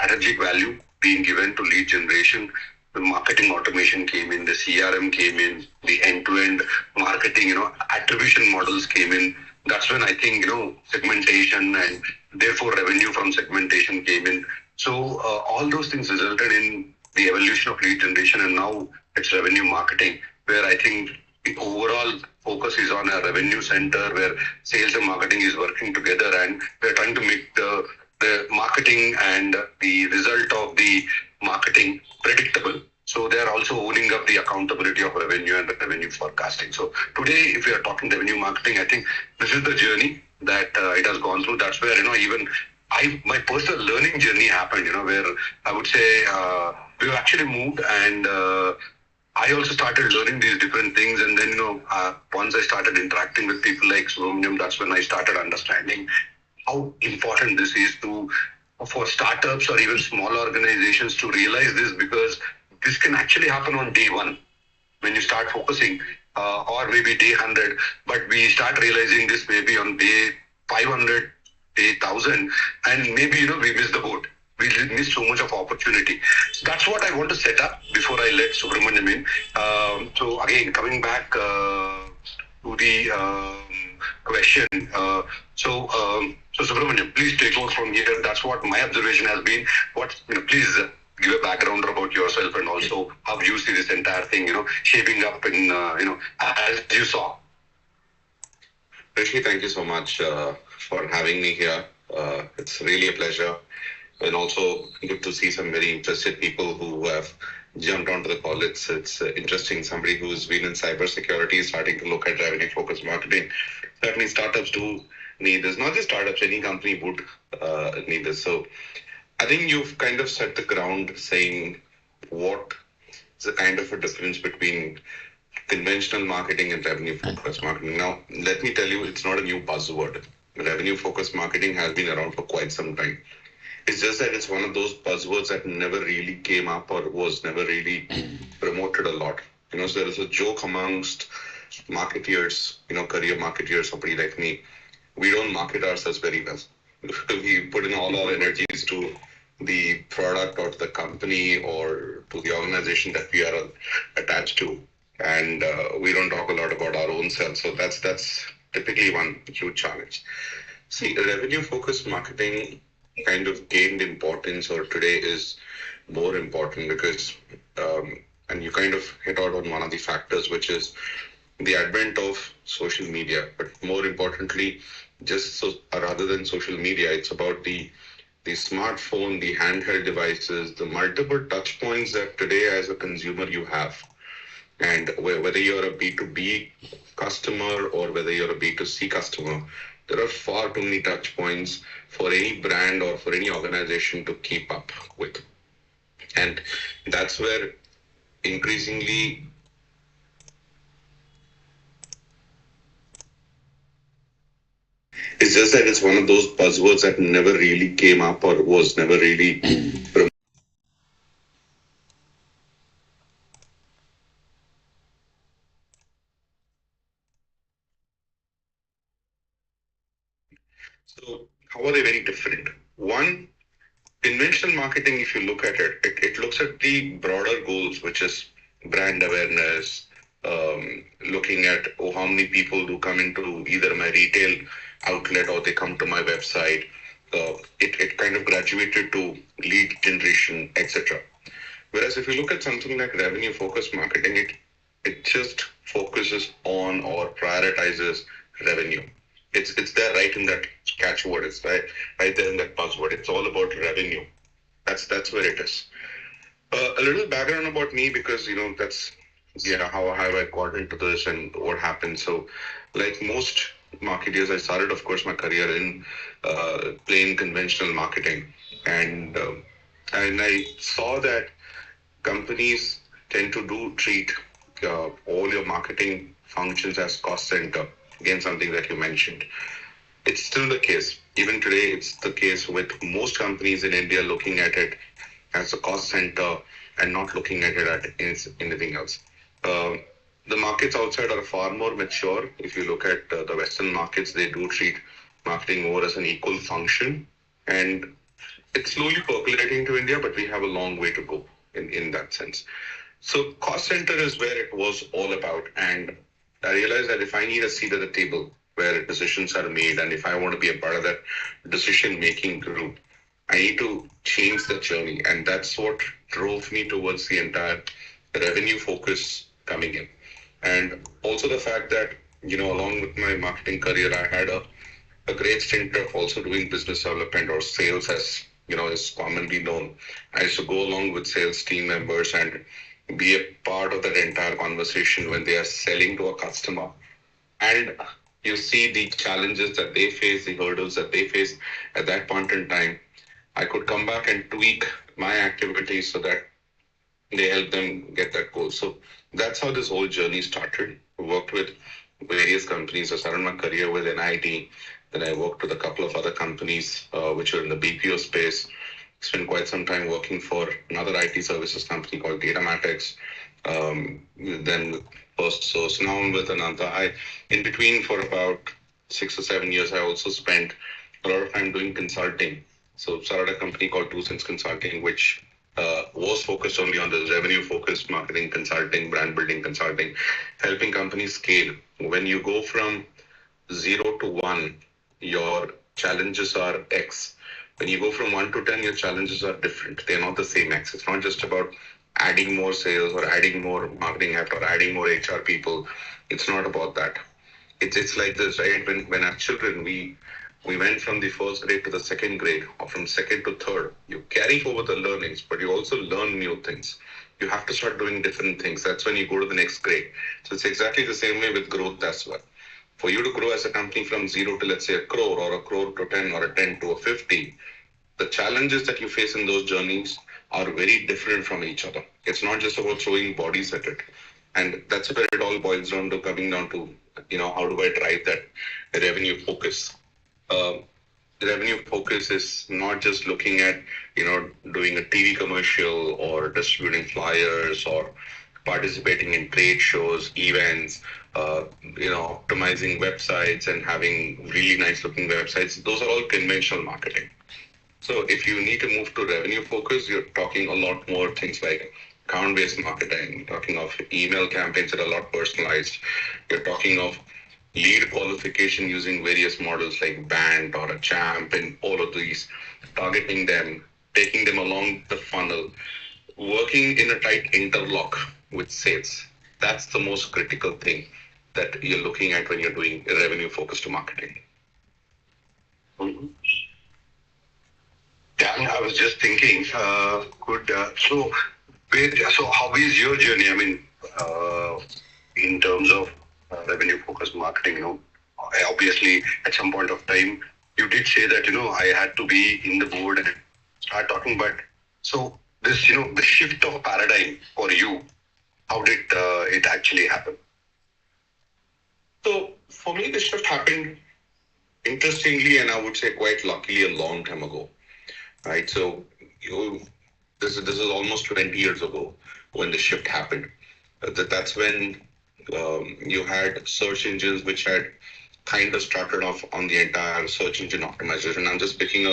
strategic value being given to lead generation. The marketing automation came in, the CRM came in, the end-to-end marketing, attribution models came in. That's when I think, segmentation and therefore revenue from segmentation came in. So all those things resulted in the evolution of lead generation, and now it's revenue marketing, where I think the overall focus is on a revenue center where sales and marketing is working together, and we're trying to make the marketing and the result of the marketing predictable. So they are also owning up the accountability of revenue and revenue forecasting. So today, if we are talking revenue marketing, I think this is the journey that it has gone through. That's where, even my personal learning journey happened, where I would say we've actually moved, and I also started learning these different things. And then, once I started interacting with people like Subramaniam, that's when I started understanding how important this is for startups or even small organizations to realize this, because this can actually happen on day one when you start focusing, or maybe day 100, but we start realizing this maybe on day 500, day 1000, and maybe, we miss the boat. We miss so much of opportunity. So that's what I want to set up before I let Subramaniam in. So again, coming back to the question. So Subramaniam, please take over from here. That's what my observation has been. Please give a background about yourself, and also how you see this entire thing, shaping up in, as you saw. Rishi, thank you so much for having me here. It's really a pleasure, and also good to see some very interested people who have jumped onto the call. It's interesting. Somebody who's been in cybersecurity starting to look at revenue-focused marketing. Certainly, startups do need this. Not just startups, any company would need this. So I think you've kind of set the ground saying what is the kind of a difference between conventional marketing and revenue-focused marketing. Now, let me tell you, it's not a new buzzword. Revenue-focused marketing has been around for quite some time. It's just that it's one of those buzzwords that never really came up or was never really promoted a lot. So there is a joke amongst marketeers, career marketeers, somebody like me. We don't market ourselves very well. We put in all our energies to the product or to the company or to the organization that we are attached to. And we don't talk a lot about our own selves. So that's typically one huge challenge. See, revenue-focused marketing kind of gained importance, or today is more important because, and you kind of hit out on one of the factors, which is the advent of social media. But more importantly, rather than social media, it's about the smartphone, the handheld devices, the multiple touch points that today as a consumer you have. And whether you're a B2B customer or whether you're a B2C customer, there are far too many touch points for any brand or for any organization to keep up with. And that's where increasingly it's just that it's one of those buzzwords that never really came up or was never really promoted. So how are they very different? One, conventional marketing, if you look at it, it looks at the broader goals, which is brand awareness, looking at how many people do come into either my retail outlet or they come to my website. It kind of graduated to lead generation, etc. Whereas if you look at something like revenue-focused marketing, it just focuses on or prioritizes revenue. It's there right in that catchword. It's right there in that buzzword. It's all about revenue. That's where it is. A little background about me, because that's how I got into this and what happened. So, like most marketers, I started, of course, my career in plain conventional marketing, and I saw that companies tend to treat all your marketing functions as cost center. Again, something that you mentioned. It's still the case. Even today, it's the case with most companies in India looking at it as a cost center and not looking at it as anything else. The markets outside are far more mature. If you look at the Western markets, they do treat marketing more as an equal function. And it's slowly percolating to India, but we have a long way to go in that sense. So cost center is where it was all about. And I realized that if I need a seat at the table where decisions are made, and if I want to be a part of that decision-making group, I need to change the journey. And that's what drove me towards the entire revenue focus coming in. And also the fact that, along with my marketing career, I had a great stint of also doing business development or sales, as is commonly known. I used to go along with sales team members and be a part of that entire conversation when they are selling to a customer. And you see the challenges that they face, the hurdles that they face at that point in time. I could come back and tweak my activities so that they help them get that goal. So that's how this whole journey started. I worked with various companies. I started my career with NIT. Then I worked with a couple of other companies which are in the BPO space. Spent quite some time working for another IT services company called Datamatics. Then First Source. Now I'm with Ananta. In between for about 6 or 7 years, I also spent a lot of time doing consulting. So started a company called 2 Cents Consulting, which was focused only on the revenue-focused marketing consulting, brand building consulting, helping companies scale. When you go from 0 to 1, your challenges are X. When you go from 1 to 10, your challenges are different. They're not the same X. It's not just about adding more sales or adding more marketing heft or adding more HR people. It's not about that. It's like this, right? When our children, we went from the first grade to the second grade, or from second to third. You carry forward the learnings, but you also learn new things. You have to start doing different things. That's when you go to the next grade. So it's exactly the same way with growth as well. For you to grow as a company from 0 to, let's say, a crore, or a crore to 10, or a 10 to a 50, the challenges that you face in those journeys are very different from each other. It's not just about throwing bodies at it. And that's where it all boils down to, coming down to, how do I drive that revenue focus? Revenue focus is not just looking at, doing a TV commercial or distributing flyers or participating in trade shows, events, optimizing websites and having really nice looking websites. Those are all conventional marketing. So if you need to move to revenue focus, you're talking a lot more things like account-based marketing, talking of email campaigns that are a lot personalized. You're talking of lead qualification using various models like BANT or a CHAMP, and all of these, targeting them, taking them along the funnel, working in a tight interlock with sales. That's the most critical thing that you're looking at when you're doing revenue focused marketing. Mm-hmm. Yeah, I was just thinking, good. So how is your journey? I mean, in terms of revenue focused marketing, obviously at some point of time, you did say that, I had to be in the board and start talking, but so this, the shift of paradigm for you, how did it actually happen? So for me, the shift happened interestingly, and I would say quite luckily, a long time ago. Right, so this is almost 20 years ago when the shift happened. That's when you had search engines which had kind of started off on the entire search engine optimization. I'm just picking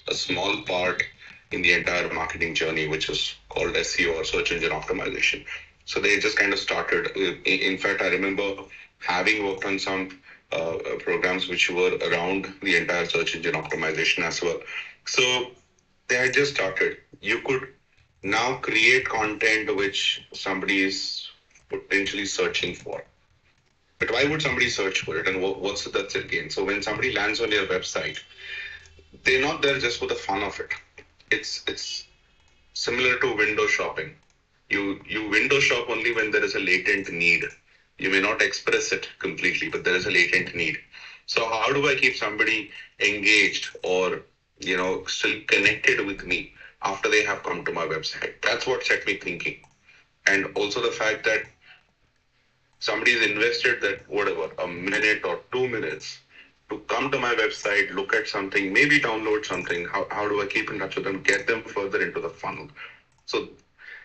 a small part in the entire marketing journey, which is called SEO, or search engine optimization. So they just kind of started. In fact, I remember having worked on some programs which were around the entire search engine optimization as well. So they had just started. You could now create content which somebody is potentially searching for. But why would somebody search for it, and what's that's it again? So when somebody lands on your website, they're not there just for the fun of it. It's similar to window shopping. You window shop only when there is a latent need. You may not express it completely, but there is a latent need. So how do I keep somebody engaged or still connected with me after they have come to my website? That's what set me thinking. And also the fact that somebody's invested that whatever, a minute or 2 minutes to come to my website, look at something, maybe download something. How do I keep in touch with them, get them further into the funnel? So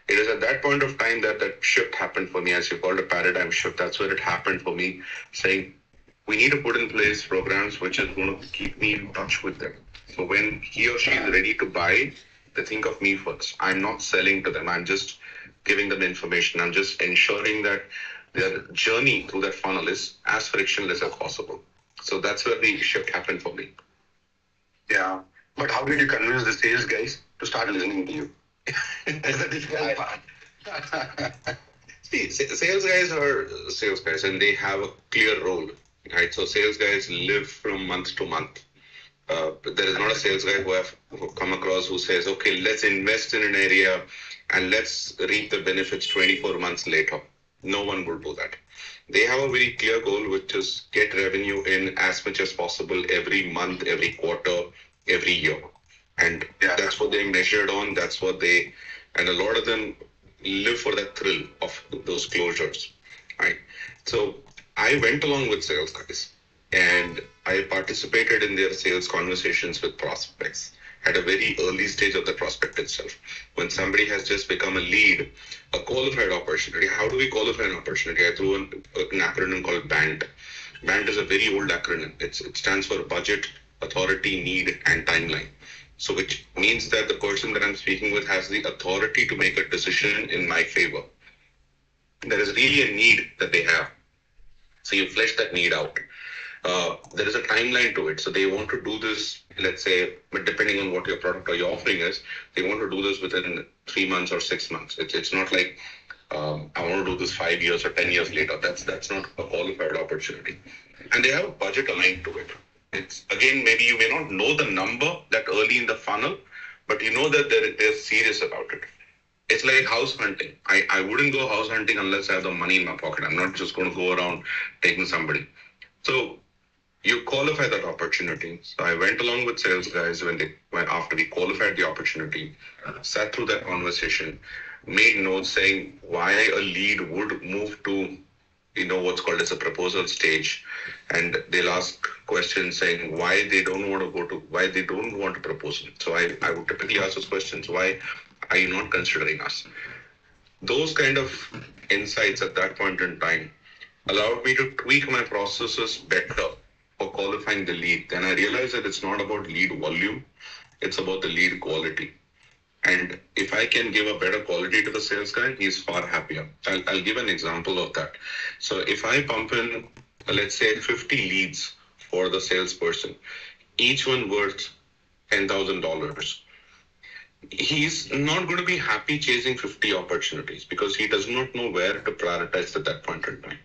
it is at that point of time that shift happened for me, as you called a paradigm shift. That's where it happened for me, saying we need to put in place programs which is going to keep me in touch with them. So when he or she is ready to buy, they think of me first. I'm not selling to them. I'm just giving them information. I'm just ensuring that their journey through that funnel is as frictionless as possible. So that's where the shift happened for me. Yeah. But how did you convince the sales guys to start listening to you? That's the difficult part. See, sales guys are sales guys and they have a clear role, right? So sales guys live from month to month. But there is not a sales guy who I've come across who says, okay, let's invest in an area and let's reap the benefits 24 months later. No one will do that. They have a very clear goal, which is get revenue in as much as possible every month, every quarter, every year. And that's what they measured on. That's what and a lot of them live for that thrill of those closures, right? So I went along with sales guys and I participated in their sales conversations with prospects at a very early stage of the prospect itself. When somebody has just become a lead, a qualified opportunity. How do we qualify an opportunity? I threw an acronym called BANT. BANT is a very old acronym. It stands for budget, authority, need, and timeline. So which means that the person that I'm speaking with has the authority to make a decision in my favor. There is really a need that they have. So you flesh that need out. There is a timeline to it. So they want to do this, let's say, but depending on what your product or your offering is, they want to do this within 3 months or 6 months. It's not like I want to do this 5 years or 10 years later. That's not a qualified opportunity. And they have a budget aligned to it. It's again, maybe you may not know the number that early in the funnel, but you know that they're serious about it. It's like house hunting. I wouldn't go house hunting unless I have the money in my pocket. I'm not just going to go around taking somebody. So you qualify that opportunity. So I went along with sales guys after we qualified the opportunity, sat through that conversation, made notes saying why a lead would move to what's called as a proposal stage, and they'll ask questions saying why they don't want to propose. So I would typically ask those questions. Why are you not considering us? Those kind of insights at that point in time allowed me to tweak my processes better for qualifying the lead. Then I realized that it's not about lead volume, it's about the lead quality. And if I can give a better quality to the sales guy, he's far happier. I'll give an example of that. So if I pump in, let's say 50 leads for the salesperson, each one worth $10,000. He's not going to be happy chasing 50 opportunities because he does not know where to prioritize at that point in time.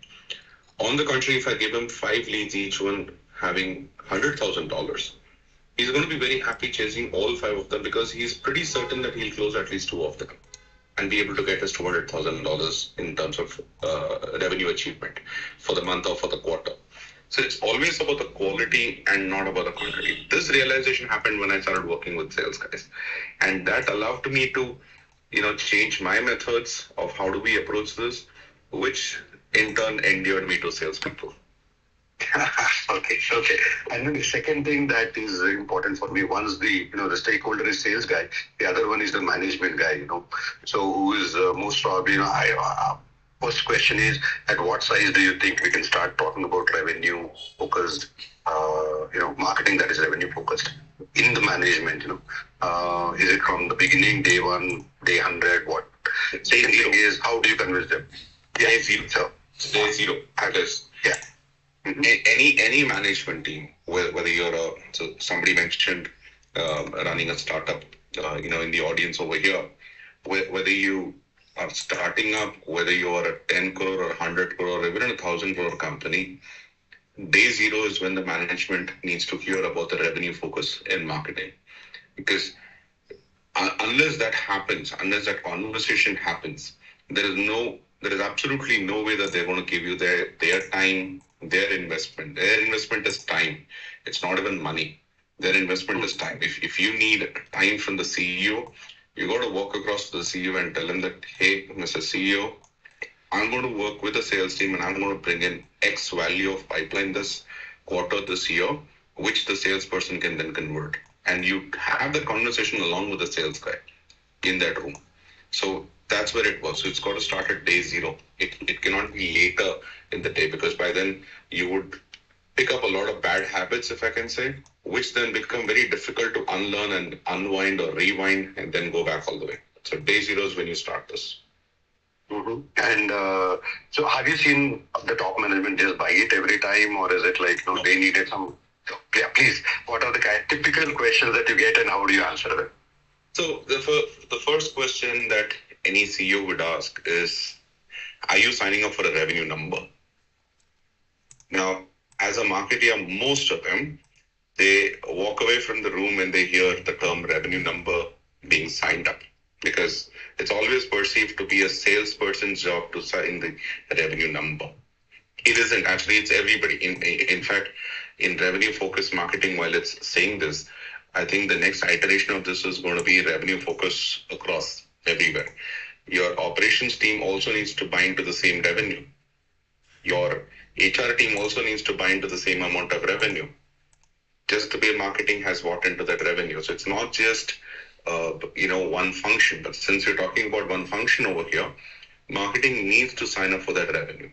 On the contrary, if I give him 5 leads, each one having $100,000, he's going to be very happy chasing all 5 of them because he's pretty certain that he'll close at least 2 of them and be able to get us $200,000 in terms of revenue achievement for the month or for the quarter. So it's always about the quality and not about the quantity. This realization happened when I started working with sales guys. And that allowed me to, change my methods of how do we approach this, which in turn endeared me to salespeople. Okay. And then the second thing that is important for me, once the stakeholder is sales guy, the other one is the management guy. So who is most probably first question is, at what size do you think we can start talking about revenue focused, marketing that is revenue focused in the management? Is it from the beginning, day 1, day 100? What? Second thing is, how do you convince them? Day zero. Day zero. Yeah. Any management team, whether you're somebody mentioned running a startup, in the audience over here, whether you are starting up, whether you are a 10 crore or 100 crore or even a 1,000 crore company, day zero is when the management needs to hear about the revenue focus in marketing. Because unless that happens, unless that conversation happens, there is absolutely no way that they're going to give you their time, their investment. Their investment is time. It's not even money. Their investment is time. If you need time from the CEO, you got to walk across to the CEO and tell him that, hey, Mr. CEO, I'm going to work with the sales team and I'm going to bring in X value of pipeline this quarter, this year, which the salesperson can then convert. And you have the conversation along with the sales guy in that room. So that's where it was. So it's got to start at day zero. It cannot be later in the day, because by then you would pick up a lot of bad habits, if I can say, which then become very difficult to unlearn and unwind or rewind and then go back all the way. So day zero is when you start this. Mm-hmm. And so have you seen the top management just buy it every time, or is it like, they needed some? So, yeah, please, what are the typical questions that you get and how do you answer them? So the first question that any CEO would ask is, are you signing up for a revenue number? Now, as a marketer, most of them, they walk away from the room when they hear the term revenue number being signed up, because it's always perceived to be a salesperson's job to sign the revenue number. It isn't. Actually, it's everybody. In fact, in revenue focused marketing, while it's saying this, I think the next iteration of this is going to be revenue focus across everywhere. Your operations team also needs to buy into the same revenue. Your HR team also needs to buy into the same amount of revenue. Just the way marketing has bought into that revenue. So it's not just one function, but since you're talking about one function over here, marketing needs to sign up for that revenue.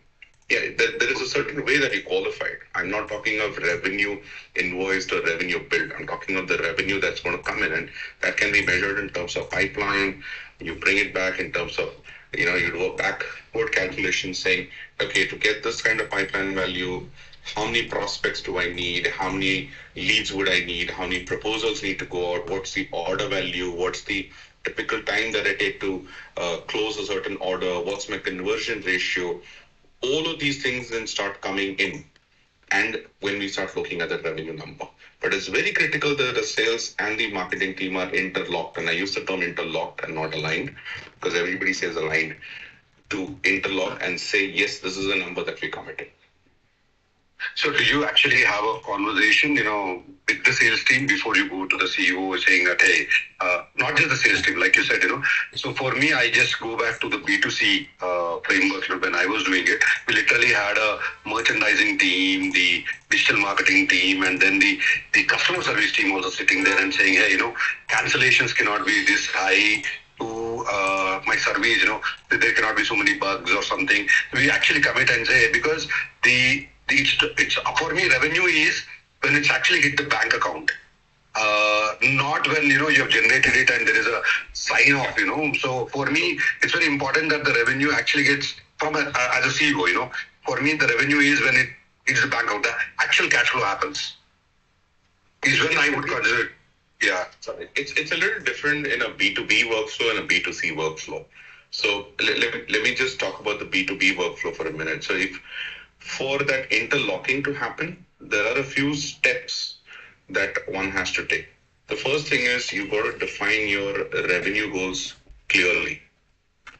Yeah, there is a certain way that you qualify it. I'm not talking of revenue invoiced or revenue billed. I'm talking of the revenue that's going to come in, and that can be measured in terms of pipeline. You bring it back in terms of, you do a backward calculation saying, okay, to get this kind of pipeline value, how many prospects do I need? How many leads would I need? How many proposals need to go out? What's the order value? What's the typical time that I take to close a certain order? What's my conversion ratio? All of these things then start coming in. And when we start looking at the revenue number. But it's very critical that the sales and the marketing team are interlocked. And I use the term interlocked and not aligned, because everybody says aligned, to interlock and say, yes, this is a number that we committed. So do you actually have a conversation, with the sales team before you go to the CEO saying that, hey, not just the sales team, like you said, so for me, I just go back to the B2C framework. When I was doing it, we literally had a merchandising team, the digital marketing team, and then the customer service team also sitting there and saying, hey, cancellations cannot be this high. To my surveys, there cannot be so many bugs or something. We actually commit and say, because it's for me, revenue is when it's actually hit the bank account, not when you have generated it and there is a sign off. So for me, it's very important that the revenue actually gets from as a CEO. For me, the revenue is when it hits the bank account. The actual cash flow happens is when I would consider it. Yeah, sorry. It's a little different in a B2B workflow and a B2C workflow. So let me just talk about the B2B workflow for a minute. So if for that interlocking to happen, there are a few steps that one has to take. The first thing is you've got to define your revenue goals clearly,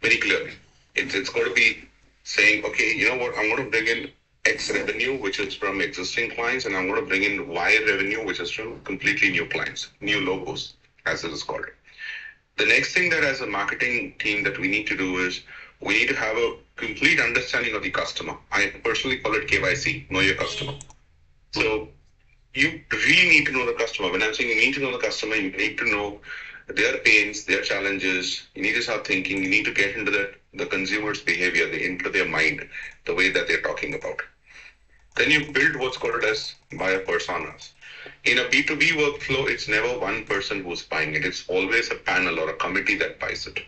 very clearly. It's got to be saying, okay, you know what, I'm going to bring in X revenue, which is from existing clients, and I'm going to bring in Y revenue, which is from completely new clients, new logos, as it is called. The next thing that as a marketing team that we need to do is we need to have a complete understanding of the customer. I personally call it KYC, know your customer. So you really need to know the customer. When I'm saying you need to know the customer, you need to know their pains, their challenges. You need to start thinking, you need to get into the consumer's behavior, into their mind, the way that they're talking about. Then you build what's called as buyer personas. In a B2B workflow, it's never one person who's buying it. It's always a panel or a committee that buys it.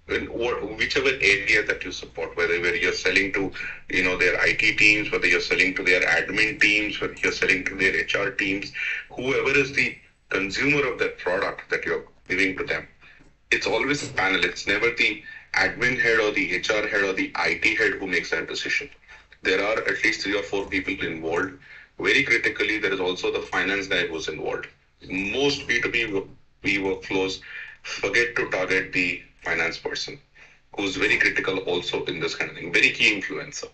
Whichever area that you support, whether you're selling to, their IT teams, whether you're selling to their admin teams, whether you're selling to their HR teams, whoever is the consumer of that product that you're giving to them, it's always a panel. It's never the admin head or the HR head or the IT head who makes that decision. There are at least 3 or 4 people involved. Very critically, there is also the finance guy who's involved. Most B2B workflows forget to target the finance person, who's very critical also in this kind of thing, very key influencer.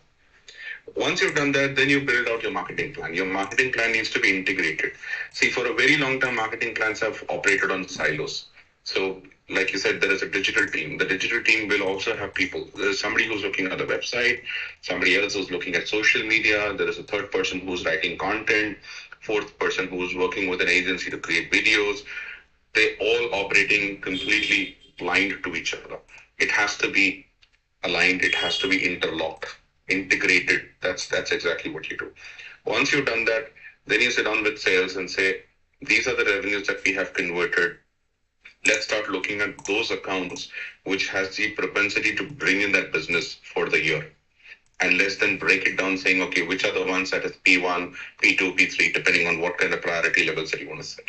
Once you've done that, then you build out your marketing plan. Your marketing plan needs to be integrated. See, for a very long time, marketing plans have operated on silos. So, like you said, there is a digital team. The digital team will also have people. There's somebody who's looking at the website, somebody else who's looking at social media. There is a third person who's writing content, fourth person who's working with an agency to create videos. They're all operating completely blind to each other. It has to be aligned. It has to be interlocked, integrated. That's exactly what you do. Once you've done that, then you sit down with sales and say, These are the revenues that we have converted. Let's start looking at those accounts which has the propensity to bring in that business for the year. And let's then break it down saying, okay, which are the ones that is P1, P2, P3, depending on what kind of priority levels that you want to set.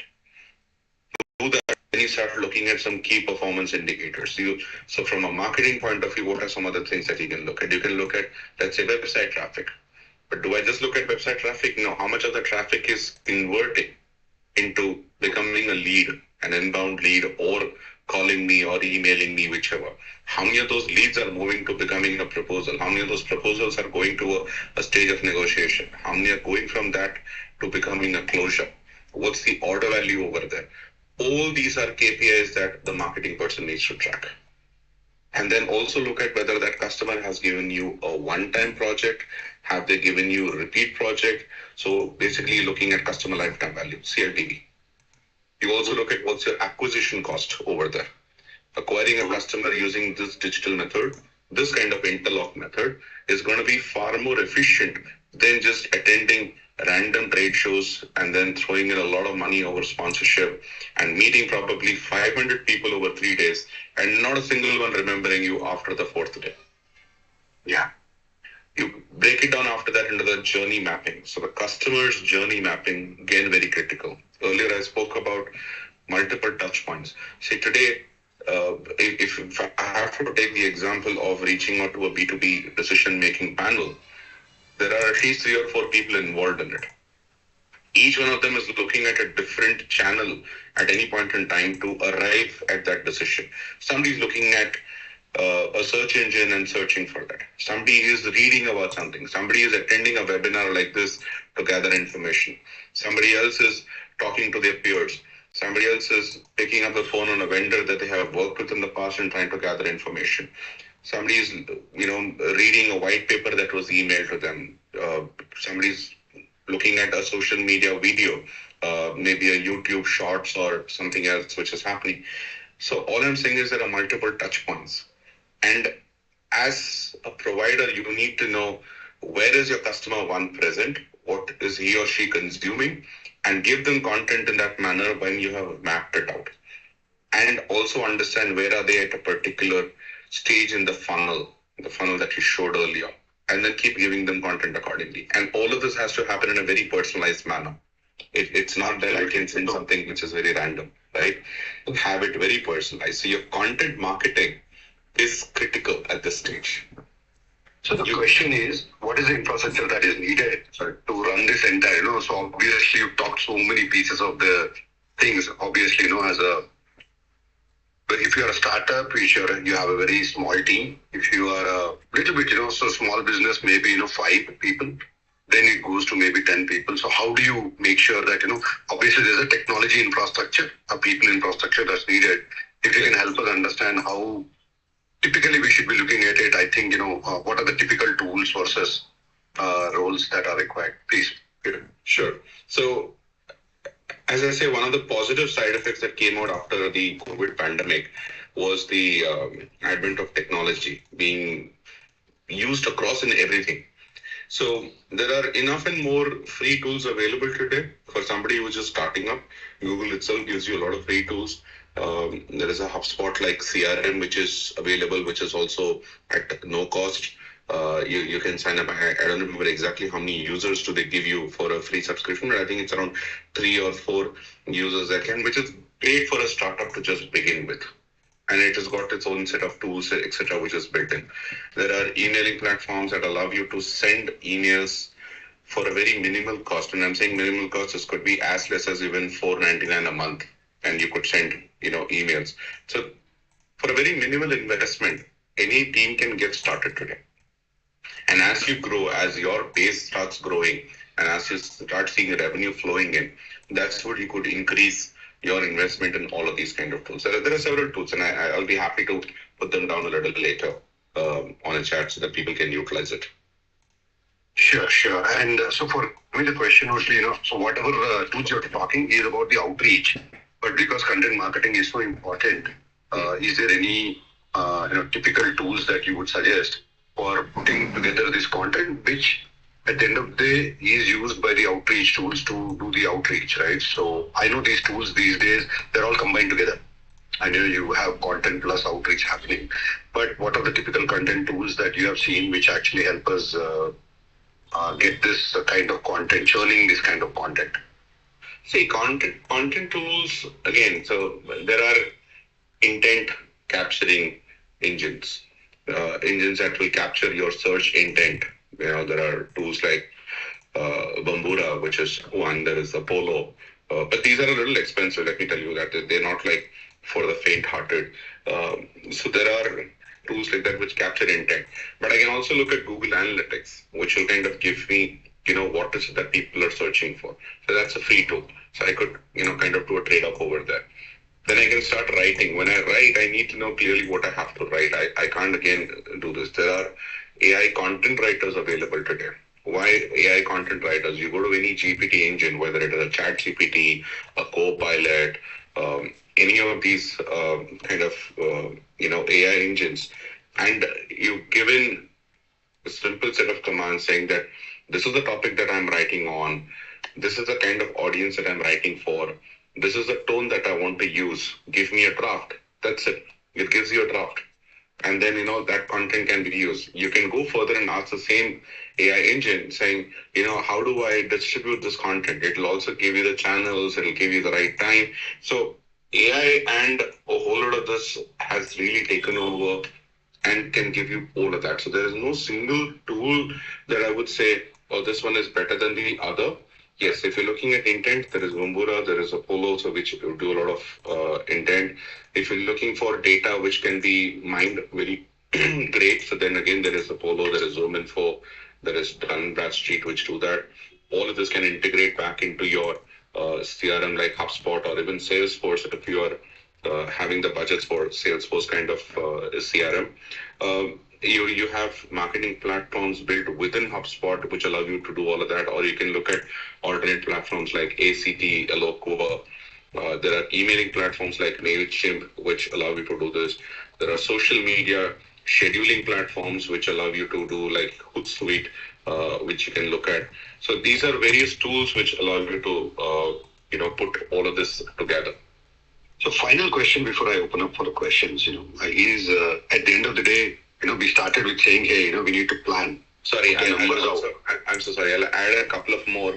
Do that, then you start looking at some key performance indicators. So from a marketing point of view, what are some other things that you can look at? You can look at, let's say, website traffic. But do I just look at website traffic? No, how much of the traffic is converting into becoming a lead, an inbound lead, or calling me or emailing me, whichever. How many of those leads are moving to becoming a proposal? How many of those proposals are going to a stage of negotiation? How many are going from that to becoming a closure? What's the order value over there? All these are KPIs that the marketing person needs to track. And then also look at whether that customer has given you a one-time project, have they given you a repeat project? So basically looking at customer lifetime value, CLTV. You also look at what's your acquisition cost over there. Acquiring a customer using this digital method, this kind of interlock method is going to be far more efficient than just attending random trade shows and then throwing in a lot of money over sponsorship and meeting probably 500 people over 3 days and not a single one remembering you after the fourth day. Yeah. You break it down after that into the journey mapping. So the customer's journey mapping, again, very critical. Earlier, I spoke about multiple touch points. See, today, if I have to take the example of reaching out to a B2B decision-making panel, there are at least 3 or 4 people involved in it. Each one of them is looking at a different channel at any point in time to arrive at that decision. Somebody's looking at a search engine and searching for that. Somebody is reading about something. Somebody is attending a webinar like this to gather information. Somebody else is talking to their peers. Somebody else is picking up the phone on a vendor that they have worked with in the past and trying to gather information. Somebody is, reading a white paper that was emailed to them. Somebody's looking at a social media video, maybe a YouTube shorts or something else which is happening. So all I'm saying is there are multiple touch points. And as a provider, you need to know where is your customer one present, what is he or she consuming, and give them content in that manner when you have mapped it out. And also understand where are they at a particular stage in the funnel that you showed earlier, and then keep giving them content accordingly. And all of this has to happen in a very personalized manner. It's not that I can send something which is very random, right? Have it very personalized. So your content marketing is critical at this stage. So the question is, what is the infrastructure that is needed to run this entire, so obviously you've talked so many pieces of the things, obviously, if you're a startup, you have a very small team. If you are a little bit, so small business, maybe, 5 people, then it goes to maybe 10 people. So how do you make sure that, obviously there's a technology infrastructure, a people infrastructure that's needed. If you can help us understand how typically we should be looking at it, I think, what are the typical tools versus roles that are required? Please. Sure. So, as I say, one of the positive side effects that came out after the COVID pandemic was the advent of technology being used across in everything. So there are enough and more free tools available today for somebody who is just starting up. Google itself gives you a lot of free tools. There is a HubSpot like CRM which is available, which is also at no cost. You can sign up. I don't remember exactly how many users do they give you for a free subscription, but I think it's around 3 or 4 users which is great for a startup to just begin with. And it has got its own set of tools, etc., which is built in. There are emailing platforms that allow you to send emails for a very minimal cost. And I'm saying minimal cost, this could be as less as even $4.99 a month, and you could send, emails. So for a very minimal investment, any team can get started today. And as you grow, as your base starts growing, and as you start seeing revenue flowing in, that's what you could increase your investment in all of these kind of tools. There are several tools, and I'll be happy to put them down a little later on a chat so that people can utilize it. Sure. And so for me, the question would be, so whatever tools you're talking is about the outreach, but because content marketing is so important, is there any typical tools that you would suggest for putting together this content, which at the end of the day, is used by the outreach tools to do the outreach, right? So I know these tools these days, they're all combined together. And you have content plus outreach happening. But what are the typical content tools that you have seen which actually help us get this kind of content, churning this kind of content? See, content tools, again, so there are intent capturing engines, engines that will capture your search intent. There are tools like Bambura, which is one. There is Apollo, but these are a little expensive. Let me tell you that they're not like for the faint-hearted. So there are tools like that which capture intent. But I can also look at Google Analytics, which will kind of give me, what is it that people are searching for. So that's a free tool. So I could, kind of do a trade-off over there. Then I can start writing. When I write, I need to know clearly what I have to write. I can't again do this. There are AI content writers available today. Why AI content writers? You go to any GPT engine, whether it is a chat GPT, a Copilot, any of these kind of, AI engines, and you've given a simple set of commands saying that this is the topic that I'm writing on. This is the kind of audience that I'm writing for. This is the tone that I want to use. Give me a draft. That's it. It gives you a draft. And then, that content can be used. You can go further and ask the same AI engine saying, how do I distribute this content? It'll also give you the channels. It'll give you the right time. So AI and a whole lot of this has really taken over and can give you all of that. So there is no single tool that I would say, oh, this one is better than the other. Yes, if you're looking at intent, there is Vumbura, there is Apollo, so which do a lot of intent. If you're looking for data which can be mined very great, so then again there is Apollo, there is ZoomInfo, there is Dun Bradstreet, which do that. All of this can integrate back into your CRM like HubSpot or even Salesforce if you are having the budgets for Salesforce kind of CRM. You have marketing platforms built within HubSpot which allow you to do all of that, or you can look at alternate platforms like ACT, Eloqua. There are emailing platforms like MailChimp which allow you to do this. There are social media scheduling platforms which allow you to do like Hootsuite, which you can look at. So these are various tools which allow you to put all of this together. So final question before I open up for the questions, is at the end of the day, we started with saying, hey, we need to plan. Sorry, I'm so sorry. I'll add a couple of more,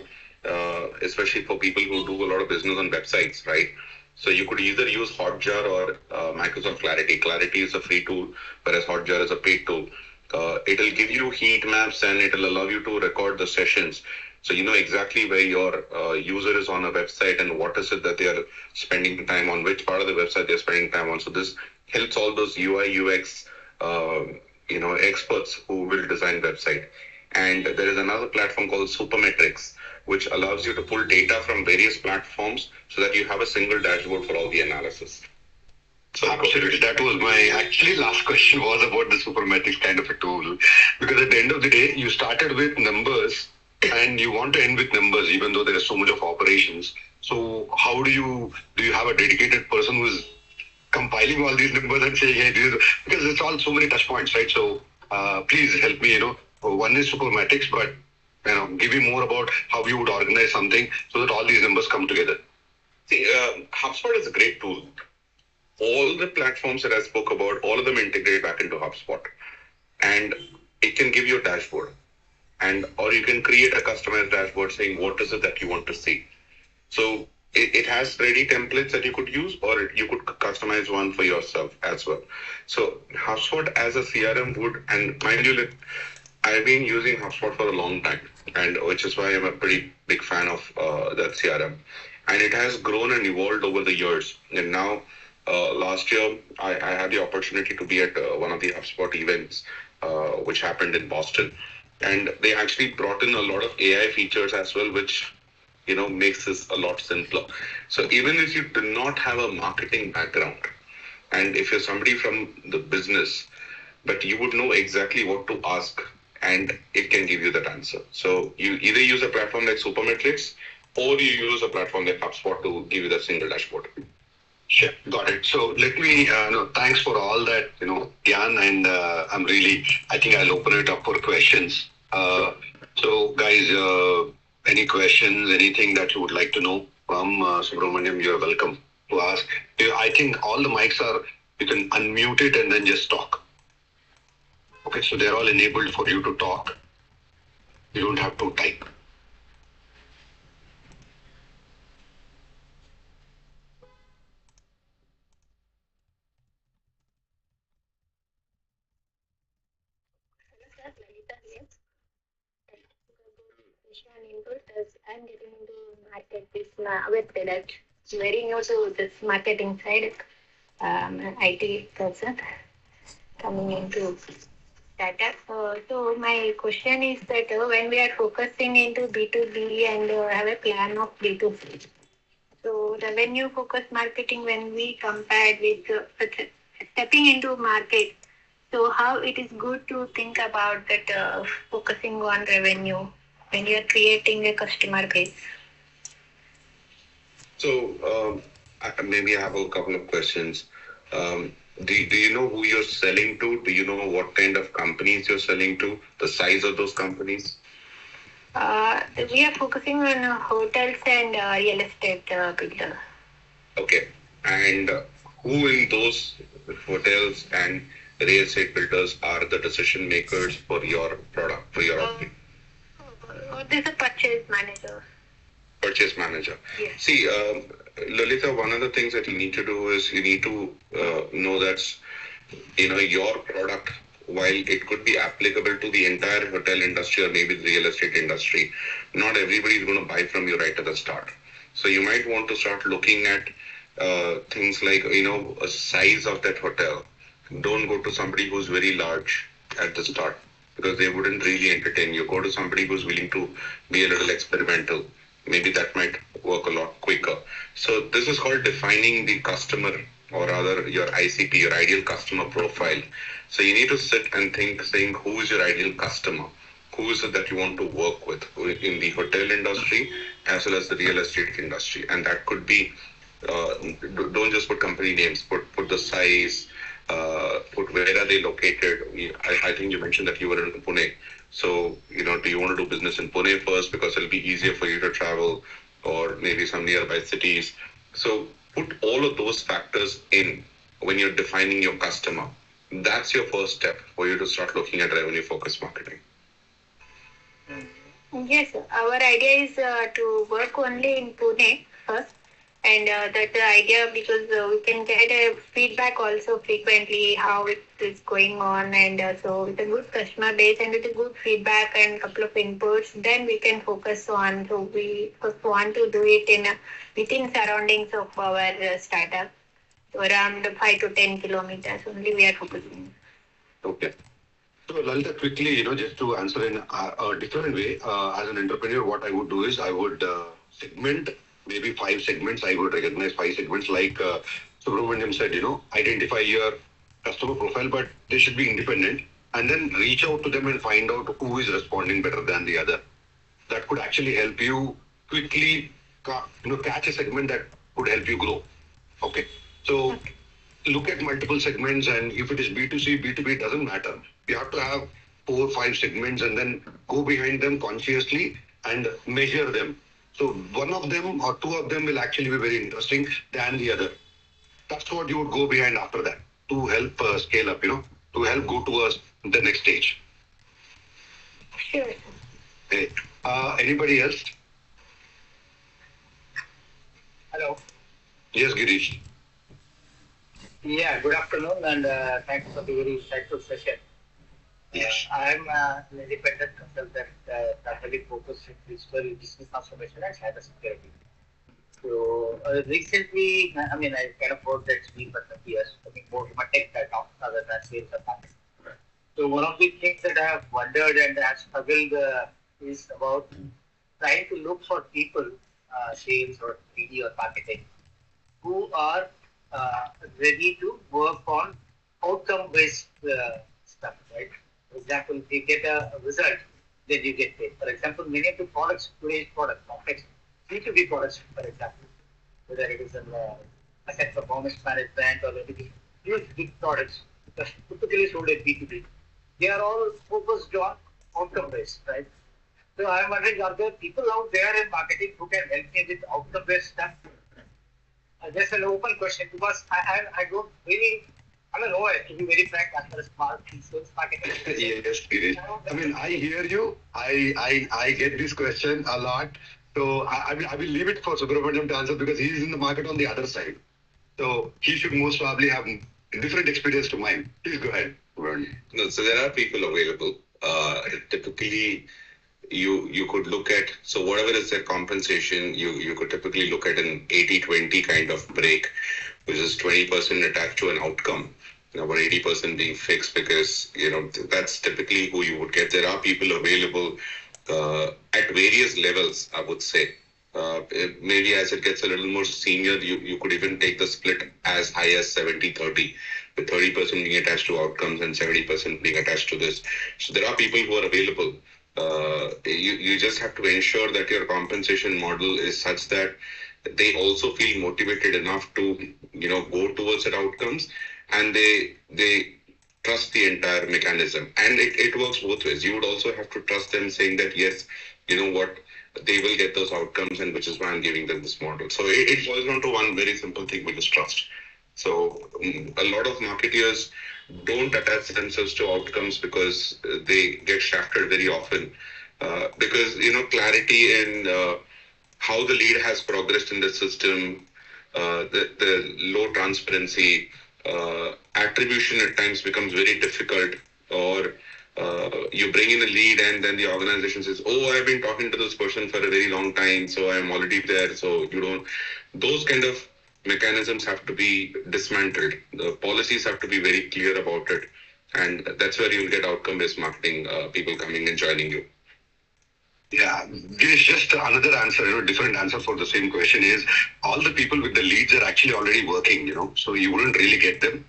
especially for people who do a lot of business on websites, right? So you could either use Hotjar or Microsoft Clarity. Clarity is a free tool, whereas Hotjar is a paid tool. It'll give you heat maps and it'll allow you to record the sessions. So you know exactly where your user is on a website and what is it that they are spending time on, which part of the website they're spending time on. So this helps all those UI, UX, experts who will design website. And there is another platform called Supermetrics, which allows you to pull data from various platforms so that you have a single dashboard for all the analysis. So absolutely, that was my actually last question was about the Supermetrics kind of a tool, because at the end of the day, you started with numbers and you want to end with numbers, even though there is so much of operations. So how do you have a dedicated person who is compiling all these numbers and saying, hey, because it's all so many touch points, right? So please help me, one is Supermetrics, but give me more about how you would organize something so that all these numbers come together. See, HubSpot is a great tool. All the platforms that I spoke about, all of them integrate back into HubSpot, and it can give you a dashboard, or you can create a customized dashboard saying what is it that you want to see. So it has ready templates that you could use, or you could customize one for yourself as well. So HubSpot as a CRM would, and mind you, I've been using HubSpot for a long time, and which is why I'm a pretty big fan of that CRM. And it has grown and evolved over the years. And now, last year, I had the opportunity to be at one of the HubSpot events, which happened in Boston. And they actually brought in a lot of AI features as well, which makes this a lot simpler. So even if you do not have a marketing background, and if you're somebody from the business, but you would know exactly what to ask, and it can give you that answer. So you either use a platform like Supermetrics, or you use a platform like HubSpot to give you that single dashboard. Sure, got it. So let me, thanks for all that, Dhyan, and I think I'll open it up for questions. So guys, any questions, anything that you would like to know from Subramaniam, you're welcome to ask. I think all the mics are, you can unmute it and then just talk. Okay, so they're all enabled for you to talk. You don't have to type. I'm getting into market this web product. It's very new to this marketing side. IT person coming into startup. So my question is that when we are focusing into B2B and have a plan of B2C, so revenue focused marketing when we compared with stepping into market, so how it is good to think about that focusing on revenue when you are creating a customer base? So maybe I have a couple of questions. Do you know who you're selling to? Do you know what kind of companies you're selling to? The size of those companies? We are focusing on hotels and real estate builder. Okay. And who in those hotels and real estate builders are the decision makers for your product, for your offering? There's a purchase manager. Purchase manager. Yes. See, Lalita, one of the things that you need to do is you need to know that your product, while it could be applicable to the entire hotel industry or maybe the real estate industry, not everybody is going to buy from you right at the start. So you might want to start looking at things like a size of that hotel. Don't go to somebody who's very large at the start because they wouldn't really entertain you. Go to somebody who's willing to be a little experimental. Maybe that might work a lot quicker. So this is called defining the customer, or rather your ICP, your ideal customer profile. So you need to sit and think, saying who is your ideal customer? Who is it that you want to work with in the hotel industry as well as the real estate industry? And that could be, don't just put company names, put the size, put where are they located. I think you mentioned that you were in Pune. So, do you want to do business in Pune first because it'll be easier for you to travel, or maybe some nearby cities? So put all of those factors in when you're defining your customer. That's your first step for you to start looking at revenue focused marketing. Yes, our idea is to work only in Pune first. And that's the idea because we can get a feedback also frequently how it is going on, and so with a good customer base and with a good feedback and couple of inputs, then we can focus on. So we first want to do it in within surroundings of our startup, so around 5 to 10 kilometers only we are focusing. Okay. So Lalita, quickly, just to answer in a different way, as an entrepreneur, what I would do is I would segment maybe 5 segments. I would recognize 5 segments like Subramaniam said, identify your customer profile, but they should be independent, and then reach out to them and find out who is responding better than the other. That could actually help you quickly catch a segment that could help you grow. Okay. So look at multiple segments, and if it is B2C, B2B, doesn't matter. You have to have 4 or 5 segments and then go behind them consciously and measure them. So one of them or 2 of them will actually be very interesting than the other. That's what you would go behind after that to help scale up, to help go towards the next stage. Sure. Okay. Anybody else? Hello. Yes, Girish. Yeah, good afternoon, and thanks for the very insightful session. Yes. I'm an independent consultant primarily focused in digital business transformation and cybersecurity. So recently, I kind of worked at SME for 30 years, more from a tech background rather than sales and marketing. So one of the things that I have wondered and I have struggled is about trying to look for people, sales or PD or marketing, who are ready to work on outcome-based stuff, right? For example, if you get a result, then you get paid. For example, many of the products, today's products, complex B2B products, for example, whether it is an asset performance management or anything, huge big products, typically sold at B2B, they are all focused on outcome-based, right? So I'm wondering, are there people out there in marketing who can help me with outcome-based stuff? Just an open question because I don't really, I don't know, to be very frank, as far as sales marketing. Yes, Girish. I mean, I hear you. I get this question a lot. So I will leave it for Subramaniam to answer because he is in the market on the other side. So he should most probably have different experience to mine. Please go ahead, Subramaniam. No, so there are people available. Typically, you could look at, so whatever is their compensation, you could typically look at an 80-20 kind of break, which is 20% attached to an outcome, about 80% being fixed, because that's typically who you would get. There are people available at various levels, I would say. Maybe as it gets a little more senior, you could even take the split as high as 70-30, with 30% being attached to outcomes and 70% being attached to this. So there are people who are available. You just have to ensure that your compensation model is such that they also feel motivated enough to go towards that outcomes, and they trust the entire mechanism. And it works both ways. You would also have to trust them, saying that yes, you know what, they will get those outcomes, and which is why I'm giving them this model. So it boils down to one very simple thing, which is trust. So a lot of marketeers don't attach themselves to outcomes because they get shafted very often. Because clarity in how the lead has progressed in the system, the low transparency, attribution at times becomes very difficult, or you bring in a lead and then the organization says, oh, I've been talking to this person for a very long time, so I'm already there. So you don't, those kind of mechanisms have to be dismantled. The policies have to be very clear about it. And that's where you'll get outcome-based marketing people coming and joining you. Yeah, Girish, just another answer, different answer for the same question is all the people with the leads are actually already working, so you wouldn't really get them.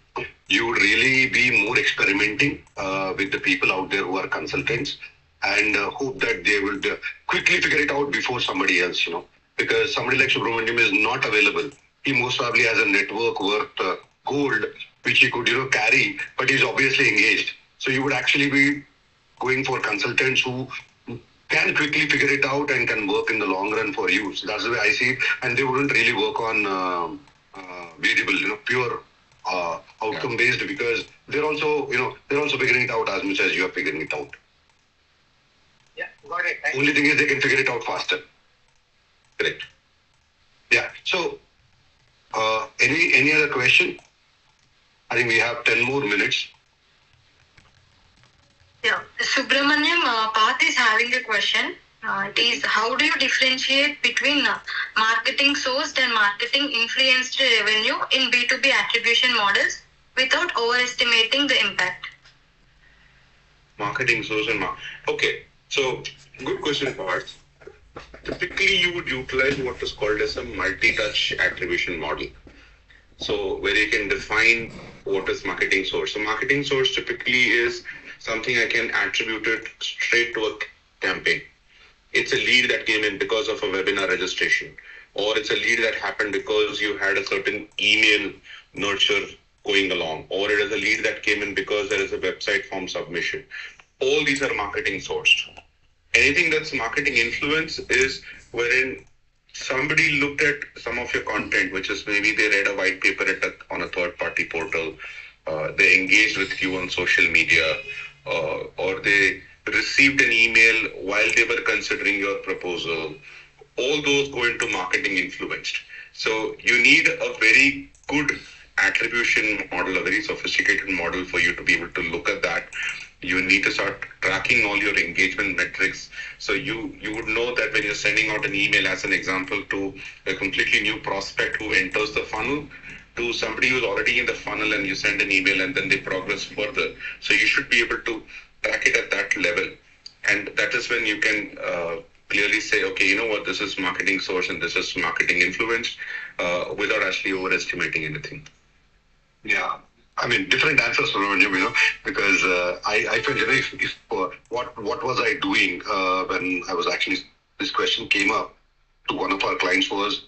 You would really be more experimenting with the people out there who are consultants, and hope that they will quickly figure it out before somebody else, because somebody like Subramaniam is not available. He most probably has a network worth gold, which he could, carry, but he's obviously engaged. So you would actually be going for consultants who can quickly figure it out and can work in the long run for you. So that's the way I see it. And they wouldn't really work on variable, pure outcome based, because they're also figuring it out as much as you are figuring it out. Yeah, got it. Only thing is they can figure it out faster. Correct. Yeah. So any other question? I think we have 10 more minutes. Yeah, Subramaniam, Path is having a question. It is, how do you differentiate between marketing sourced and marketing influenced revenue in B2B attribution models without overestimating the impact? Marketing source and okay, so good question, Parth. Typically, you would utilize what is called as a multi-touch attribution model. So where you can define what is marketing source. So marketing source typically is something I can attribute it straight to a campaign. It's a lead that came in because of a webinar registration, or it's a lead that happened because you had a certain email nurture going along, or it is a lead that came in because there is a website form submission. All these are marketing sourced. Anything that's marketing influence is wherein somebody looked at some of your content, which is maybe they read a white paper on a third-party portal, they engaged with you on social media, or they received an email while they were considering your proposal. All those go into marketing influenced. So you need a very good attribution model, a very sophisticated model for you to be able to look at that. You need to start tracking all your engagement metrics. So you would know that when you're sending out an email, as an example, to a completely new prospect who enters the funnel, to somebody who's already in the funnel, and you send an email and then they progress further. So you should be able to track it at that level. And that is when you can clearly say, okay, you know what, this is marketing source and this is marketing influence, without actually overestimating anything. Yeah. I mean, different answers for you, because I felt, if what was I doing when I was actually, this question came up to one of our clients was,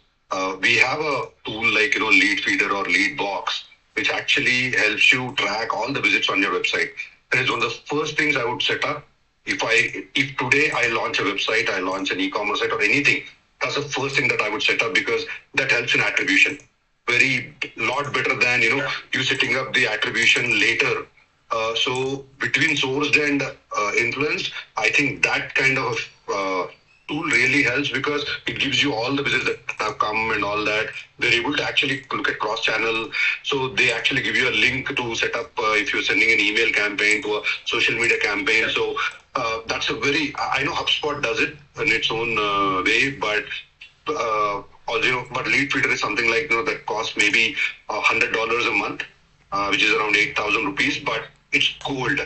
we have a tool like, lead feeder or lead box, which actually helps you track all the visits on your website. And it's one of the first things I would set up if today I launch a website, I launch an e-commerce site or anything, that's the first thing that I would set up because that helps in attribution. Very lot better than you setting up the attribution later. So between sourced and influenced, I think that kind of tool really helps because it gives you all the business that have come and all that. They're able to actually look at cross-channel. So they actually give you a link to set up if you're sending an email campaign to a social media campaign. So that's a very, I know HubSpot does it in its own way, but but lead feeder is something like that costs maybe $100 a month, which is around 8,000 rupees, but it's gold.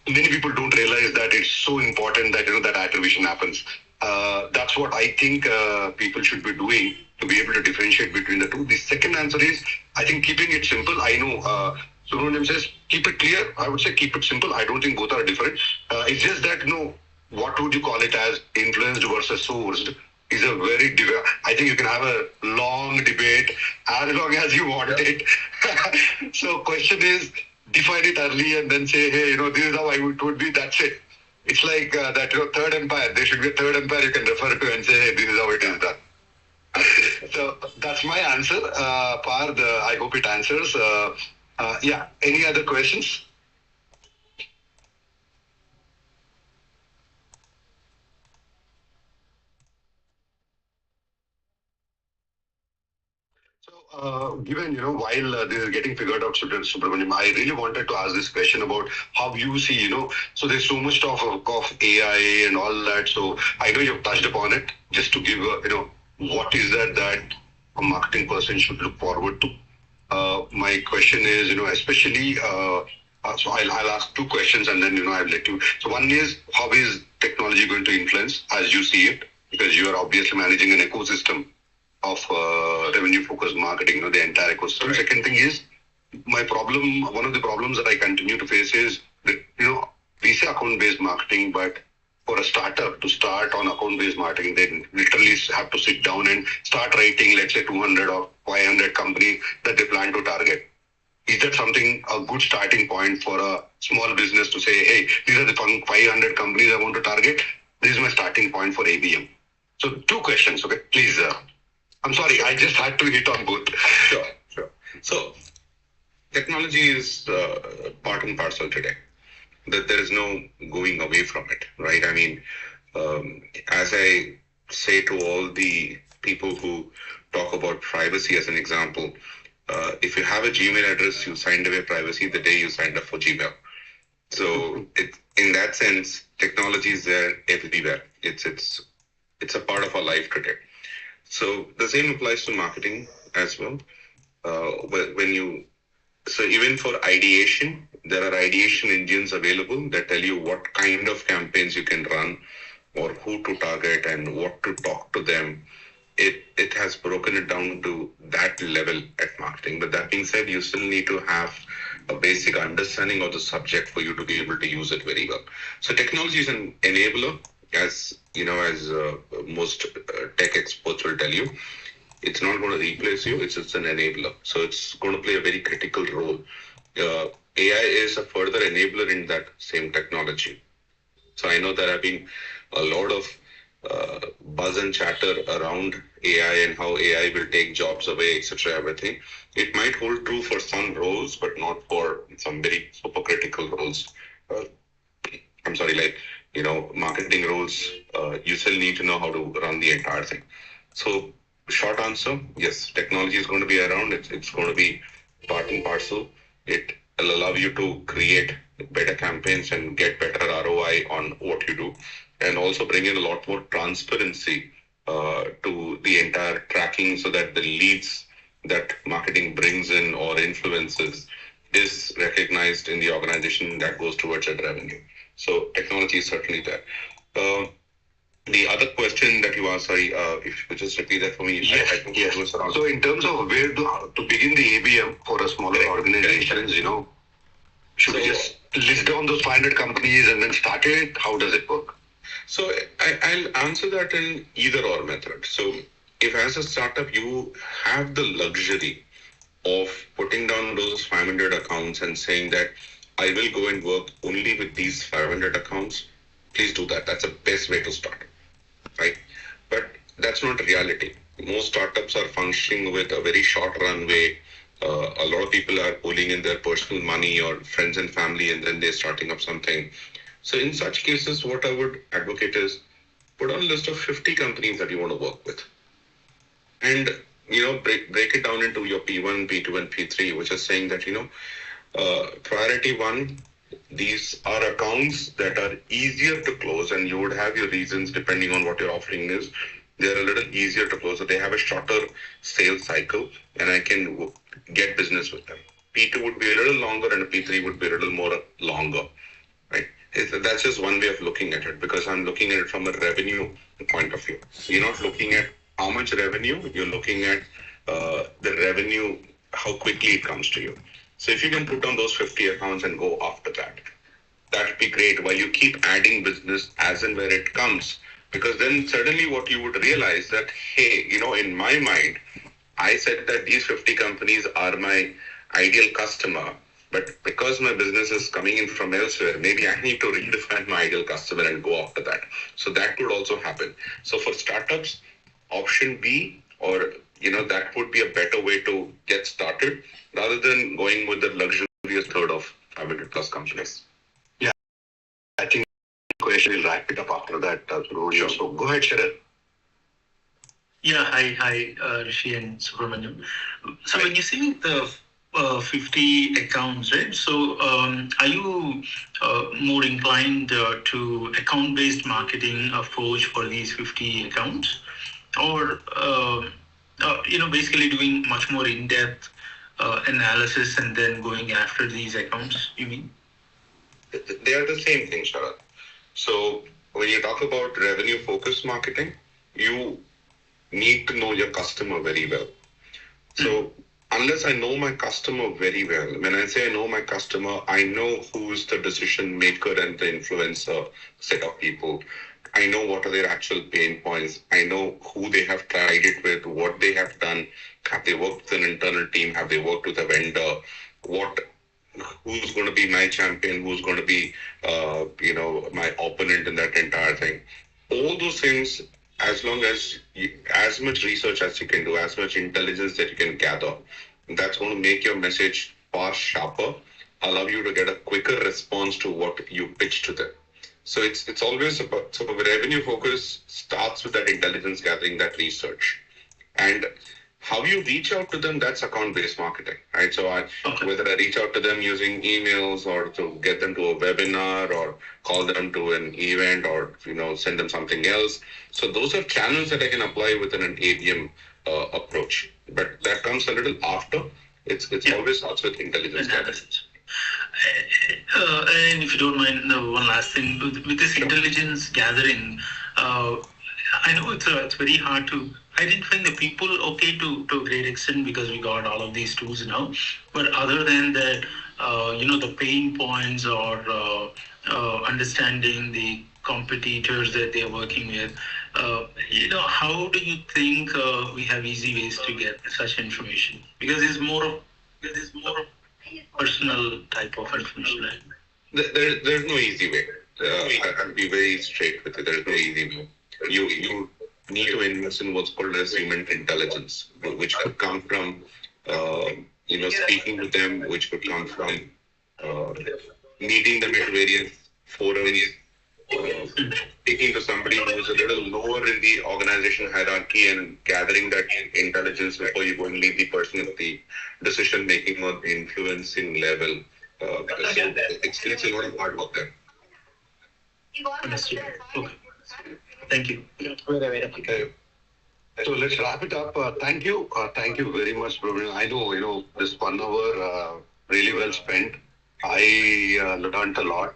Many people don't realize that it's so important that that attribution happens. That's what I think people should be doing to be able to differentiate between the two. The second answer is, I think keeping it simple. I know Subramaniam says keep it clear. I would say keep it simple. I don't think both are different. It's just that what would you call it as influenced versus sourced is a very I think you can have a long debate as long as you want it. So question is, define it early and then say, hey, this is how it would be. That's it. It's like that third empire. There should be a third empire you can refer to and say, hey, this is how it is done. So that's my answer. Parth, I hope it answers. Yeah. Any other questions? So, given, while this is getting figured out, Subramaniam, I really wanted to ask this question about how you see, so there's so much talk of AI and all that. So I know you've touched upon it. Just to give, what is that a marketing person should look forward to? My question is, especially, so I'll ask two questions and then, I'll let you. So one is, how is technology going to influence as you see it? Because you are obviously managing an ecosystem of revenue-focused marketing, the entire ecosystem. Right. Second thing is, one of the problems that I continue to face is that, we say account-based marketing, but for a startup to start on account-based marketing, they literally have to sit down and start writing, let's say 200 or 500 companies that they plan to target. Is that something, a good starting point for a small business to say, hey, these are the 500 companies I want to target. This is my starting point for ABM. So two questions, okay? Please, I'm sorry, I just had to hit on both. Sure. So technology is part and parcel today. That there is no going away from it, right? I mean, as I say to all the people who talk about privacy as an example, if you have a Gmail address, you signed away privacy the day you signed up for Gmail. So in that sense, technology is there everywhere. It's a part of our life today. So the same applies to marketing as well. So even for ideation, there are ideation engines available that tell you what kind of campaigns you can run or who to target and what to talk to them. It has broken it down to that level at marketing. But that being said, you still need to have a basic understanding of the subject for you to be able to use it very well. So technology is an enabler, as most tech experts will tell you. It's not going to replace you. It's just an enabler. So it's going to play a very critical role. AI is a further enabler in that same technology. So I know there have been a lot of buzz and chatter around AI and how AI will take jobs away, etc. Everything. It might hold true for some roles, but not for some very super critical roles. I'm sorry, like, marketing roles, you still need to know how to run the entire thing. So short answer, yes, technology is going to be around. It's going to be part and parcel. It will allow you to create better campaigns and get better ROI on what you do, and also bring in a lot more transparency to the entire tracking, so that the leads that marketing brings in or influences is recognized in the organization that goes towards that revenue. So technology is certainly there. The other question that you asked, sorry, if you could just repeat that for me. Yes. So in terms of where to begin the ABM for a smaller organizations, should we just list down those 500 companies and then start it? How does it work? So I'll answer that in either or method. So if as a startup, you have the luxury of putting down those 500 accounts and saying that I will go and work only with these 500 accounts, please do that. That's the best way to start, right? But that's not reality. Most startups are functioning with a very short runway. A lot of people are pulling in their personal money or friends and family, and then they're starting up something. So in such cases, what I would advocate is put on a list of 50 companies that you want to work with, and break it down into your P1, P2, and P3, which is saying that priority one, these are accounts that are easier to close, and you would have your reasons depending on what your offering is. They're a little easier to close, so they have a shorter sales cycle, and I can get business with them. P2 would be a little longer, and a P3 would be a little more longer, right? That's just one way of looking at it, because I'm looking at it from a revenue point of view. You're not looking at how much revenue, you're looking at the revenue, how quickly it comes to you. So if you can put on those 50 accounts and go after that, that'd be great, while you keep adding business as and where it comes. Because then suddenly what you would realize that, hey, in my mind, I said that these 50 companies are my ideal customer, but because my business is coming in from elsewhere, maybe I need to redefine my ideal customer and go after that. So that could also happen. So for startups, option B, or that would be a better way to get started rather than going with the luxurious third of 500 plus companies. Yeah, I think question will wrap it up after that. Sure. So go ahead, Sharon. Yeah, hi, Rishi and Subramaniam. So when you say the 50 accounts, right? So are you more inclined to account-based marketing approach for these 50 accounts, or basically doing much more in-depth analysis and then going after these accounts? You mean? They are the same thing, Sharad. So when you talk about revenue-focused marketing, you need to know your customer very well. So unless I know my customer very well, when I say I know my customer, I know who's the decision maker and the influencer set of people. I know what are their actual pain points. I know who they have tried it with, what they have done. Have they worked with an internal team? Have they worked with a vendor? Who's going to be my champion? Who's going to be, my opponent in that entire thing? All those things, as long as as much research as you can do, as much intelligence that you can gather, that's going to make your message far sharper, allow you to get a quicker response to what you pitch to them. So it's always about, so revenue focus starts with that intelligence gathering, that research. And how you reach out to them, that's account-based marketing, right? So whether I reach out to them using emails or to get them to a webinar or call them to an event or, send them something else. So those are channels that I can apply within an ABM approach. But that comes a little after. It's always starts with intelligence gathering. And if you don't mind, one last thing. With this intelligence gathering, I know it's very hard to identify the people, to a great extent, because we got all of these tools now. But other than that, the pain points or understanding the competitors that they're working with, how do you think we have easy ways to get such information? Because it's more of personal type of information. There's no easy way. I'll be very straight with it. There's no easy way. You need to invest in what's called as human intelligence, which could come from speaking with them, which could come from meeting them at various forums, speaking to somebody who is a little lower in the organization hierarchy and gathering that intelligence before you go and lead the person at the decision making or the influencing level. Because it's a lot of hard work there. Understood. Okay. Thank you. Okay. So let's wrap it up. Thank you very much, Subramaniam. I know, this 1 hour really well spent. I learned a lot.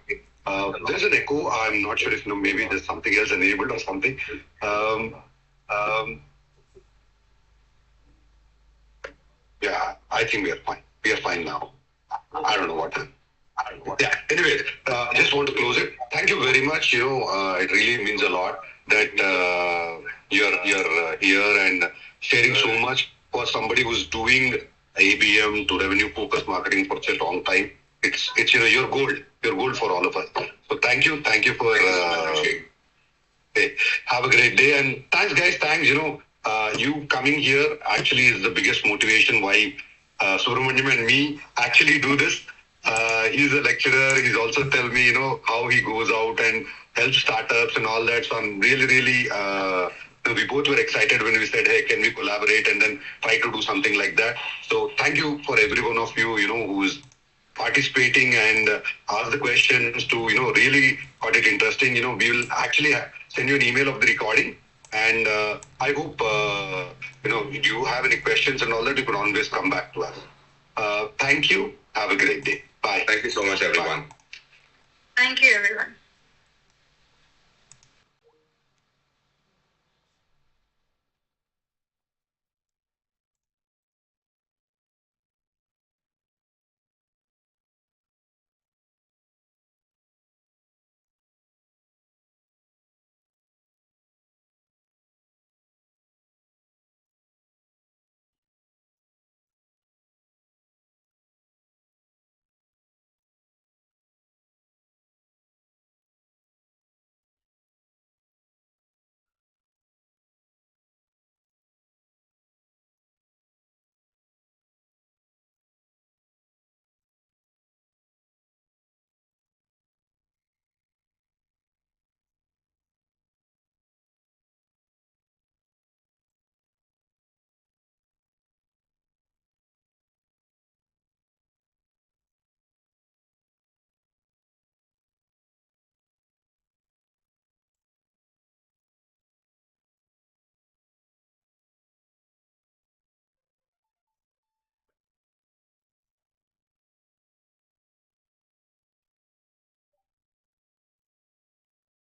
There's an echo. I'm not sure if maybe there's something else enabled or something. Yeah, I think we are fine. We are fine now. I don't know what. Yeah. Anyway, just want to close it. Thank you very much. It really means a lot that you're here and sharing so much for somebody who's doing ABM to revenue focused marketing for such a long time. It's your gold. pure gold for all of us. So thank you for. Hey, have a great day, and thanks, guys. Thanks. You coming here actually is the biggest motivation why Subramaniam and me actually do this. He's a lecturer. He's also tell me, how he goes out and helps startups and all that. So I'm really, we both were excited when we said, hey, can we collaborate and then try to do something like that. So thank you for every one of you, who is participating and ask the questions to, really got it interesting. We will actually send you an email of the recording. And I hope, if you have any questions and all that, you can always come back to us. Thank you. Have a great day. Bye. Thank you so much, everyone. Thank you, everyone.